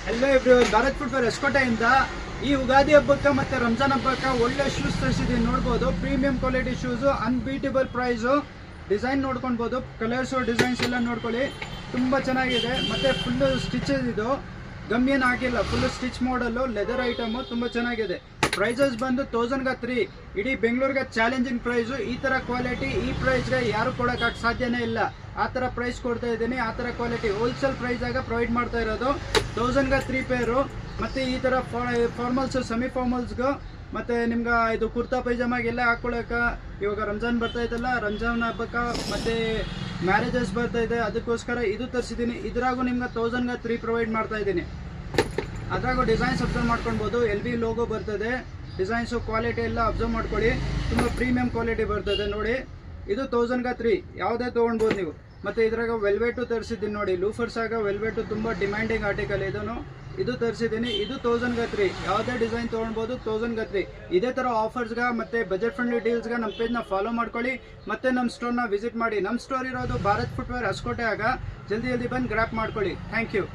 Hello everyone, Bharat footwear ಹೊಸಕೋಟೆಯಿಂದ ಈ ಉಗಾದಿ ಹಬ್ಬಕ್ಕೆ ಮತ್ತೆ ರಂಜಾನ್ ಹಬ್ಬಕ್ಕೆ ಒಳ್ಳೆ ಶೂಸ್ ತರಿಸಿದ್ದೀನಿ. ನೋಡ್ಬೋದು, premium quality shoes, unbeatable price. Design ನೋಡ್ಕೊಳ್ಬೋದು, ಕಲರ್ಸು ಡಿಸೈನ್ಸ್ ಎಲ್ಲ ನೋಡ್ಕೊಳ್ಳಿ, ತುಂಬ ಚೆನ್ನಾಗಿದೆ. ಮತ್ತು ಫುಲ್ಲು ಸ್ಟಿಚಸ್, ಇದು ಗಮ್ ಏನು ಹಾಕಿಲ್ಲ, ಫುಲ್ಲು ಸ್ಟಿಚ್ ಮಾಡಲು ಲೆದರ್ ಐಟಮು, ತುಂಬ ಚೆನ್ನಾಗಿದೆ. ಪ್ರೈಸಸ್ ಬಂದು 1000ಗೆ 3, ಇಡೀ ಬೆಂಗಳೂರಿಗೆ ಚಾಲೆಂಜಿಂಗ್ ಪ್ರೈಸು. ಈ ಥರ ಕ್ವಾಲಿಟಿ ಈ ಪ್ರೈಸ್ಗೆ ಯಾರು ಕೊಡೋಕ್ಕೆ ಸಾಧ್ಯನೇ ಇಲ್ಲ. ಆ ಥರ ಪ್ರೈಸ್ ಕೊಡ್ತಾ ಇದ್ದೀನಿ, ಆ ಥರ ಕ್ವಾಲಿಟಿ ಹೋಲ್ಸೇಲ್ ಪ್ರೈಸಾಗ ಪ್ರೊವೈಡ್ ಮಾಡ್ತಾ ಇರೋದು. 1000ಗೆ 3 ಪೇರು. ಮತ್ತು ಈ ಥರ ಫಾರ್ಮಲ್ಸು, ಸೆಮಿ ಫಾರ್ಮಲ್ಸ್ಗೂ, ಮತ್ತು ನಿಮ್ಗೆ ಇದು ಕುರ್ತಾ ಪೈಜಾಮಾಗೆಲ್ಲ ಹಾಕ್ಕೊಳ್ಳೋಕೆ ಇವಾಗ ರಂಜಾನ್ ಬರ್ತಾ ಇದೆಲ್ಲ, ರಂಜಾನ್ ಹಬ್ಬಕ್ಕೆ ಮತ್ತು ಮ್ಯಾರೇಜಸ್ ಬರ್ತಾ ಇದೆ, ಅದಕ್ಕೋಸ್ಕರ ಇದು ತರಿಸಿದ್ದೀನಿ. ಇದ್ರಾಗೂ ನಿಮ್ಗೆ 1000ಗೆ 3 ಪ್ರೊವೈಡ್ ಮಾಡ್ತಾ ಇದ್ದೀನಿ. ಅದ್ರಾಗೂ ಡಿಸೈನ್ಸ್ ಅಬ್ಸರ್ವ್ ಮಾಡ್ಕೊಳ್ಬೋದು, LV ಲೋಗೋ ಬರ್ತದೆ. ಡಿಸೈನ್ಸು ಕ್ವಾಲಿಟಿ ಎಲ್ಲ ಅಬ್ಸರ್ವ್ ಮಾಡ್ಕೊಳ್ಳಿ, ತುಂಬ ಪ್ರೀಮಿಯಂ ಕ್ವಾಲಿಟಿ ಬರ್ತದೆ. ನೋಡಿ, ಇದು 1000ಗೆ 3, ಯಾವುದೇ ತೊಗೊಳ್ಬೋದು ನೀವು. ಮತ್ತು ಇದ್ರಾಗ ವೆಲ್ವೆಟು ತರಿಸಿದ್ದೀನಿ. ನೋಡಿ, ಲೂಫರ್ಸ್ ಆಗ ವೆಲ್ವೆಟು ತುಂಬ ಡಿಮ್ಯಾಂಡಿಂಗ್ ಆರ್ಟಿಕಲ್. ಇದು ತರಿಸಿದ್ದೀನಿ. ಇದು 1000ಗೆ 3, ಯಾವುದೇ ಡಿಸೈನ್ ತೊಗೊಳ್ಬೋದು. 1000ಗೆ 3. ಇದೇ ಥರ ಆಫರ್ಸ್ಗೆ ಮತ್ತು ಬಜೆಟ್ ಫ್ರೆಂಡ್ಲಿ ಡೀಲ್ಸ್ಗೆ ನಮ್ಮ ಪೇಜ್ನ ಫಾಲೋ ಮಾಡ್ಕೊಳ್ಳಿ, ಮತ್ತು ನಮ್ಮ ಸ್ಟೋರ್ನ ವಿಸಿಟ್ ಮಾಡಿ. ನಮ್ಮ ಸ್ಟೋರ್ ಇರೋದು ಭಾರತ್ ಫುಟ್ವೇರ್ ಹೊಸಕೋಟೆ ಆಗ. ಜಲ್ದಿ ಬಂದು ಗ್ರ್ಯಾಪ್ ಮಾಡ್ಕೊಳ್ಳಿ. Thank you.